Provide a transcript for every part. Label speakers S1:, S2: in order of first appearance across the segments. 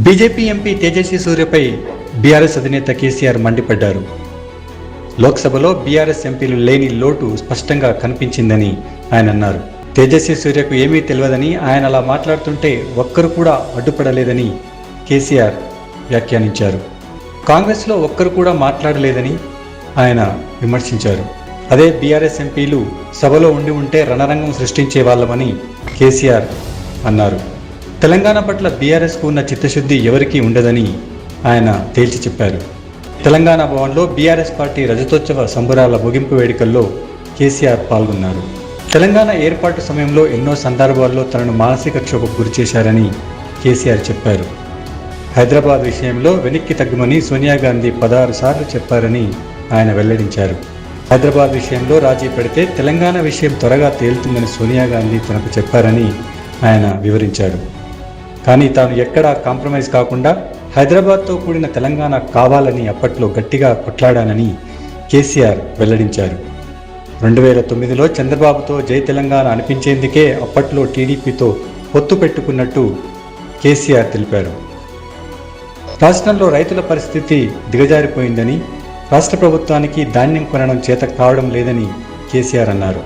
S1: BJP MP Tejaswi సూర్యపై BRS అధినేత కేసీఆర్ మండిపడ్డారు. లోక్సభలో బీఆర్ఎస్ ఎంపీలు లేని లోటు స్పష్టంగా కనిపించిందని ఆయన అన్నారు. తేజస్వి సూర్యకు ఏమీ తెలియదని, ఆయన అలా మాట్లాడుతుంటే ఒక్కరు కూడా అడ్డుపడలేదని కేసీఆర్ వ్యాఖ్యానించారు. కాంగ్రెస్లో ఒక్కరు కూడా మాట్లాడలేదని ఆయన విమర్శించారు. అదే బీఆర్ఎస్ ఎంపీలు సభలో ఉంటే రణరంగం సృష్టించే వాళ్ళమని కేసీఆర్ అన్నారు. తెలంగాణ పట్ల బీఆర్ఎస్కు ఉన్న చిత్తశుద్ధి ఎవరికీ ఉండదని ఆయన తేల్చి చెప్పారు. తెలంగాణ భవన్లో బీఆర్ఎస్ పార్టీ రజతోత్సవ సంబరాల ముగింపు వేడుకల్లో కేసీఆర్ పాల్గొన్నారు. తెలంగాణ ఏర్పాటు సమయంలో ఎన్నో సందర్భాల్లో తనను మానసిక క్షోభకు గురి చేశారని కేసీఆర్ చెప్పారు. హైదరాబాద్ విషయంలో వెనక్కి తగ్గమని సోనియా గాంధీ 16 సార్లు చెప్పారని ఆయన వెల్లడించారు. హైదరాబాద్ విషయంలో రాజీ పెడితే తెలంగాణ విషయం త్వరగా తేలుతుందని సోనియా గాంధీ తనకు చెప్పారని ఆయన వివరించారు. కానీ తాను ఎక్కడా కాంప్రమైజ్ కాకుండా హైదరాబాద్తో కూడిన తెలంగాణ కావాలని అప్పట్లో గట్టిగా కొట్లాడానని కేసీఆర్ వెల్లడించారు. 2009లో చంద్రబాబుతో జై తెలంగాణ అనిపించేందుకే అప్పట్లో టీడీపీతో పొత్తు పెట్టుకున్నట్టు కేసీఆర్ తెలిపారు. రాష్ట్రంలో రైతుల పరిస్థితి దిగజారిపోయిందని, రాష్ట్ర ప్రభుత్వానికి ధాన్యం కొనడం చేత కావడం లేదని కేసీఆర్ అన్నారు.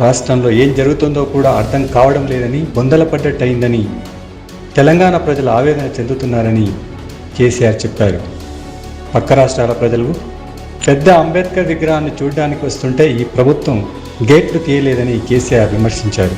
S1: రాష్ట్రంలో ఏం జరుగుతుందో కూడా అర్థం కావడం లేదని, బొందల పడ్డట్టయిందని తెలంగాణ ప్రజలు ఆవేదన చెందుతున్నారని కేసీఆర్ చెప్పారు. పక్క రాష్ట్రాల ప్రజలు పెద్ద అంబేద్కర్ విగ్రహాన్ని చూడడానికి వస్తుంటే ఈ ప్రభుత్వం గేట్లు తీయలేదని కేసీఆర్ విమర్శించారు.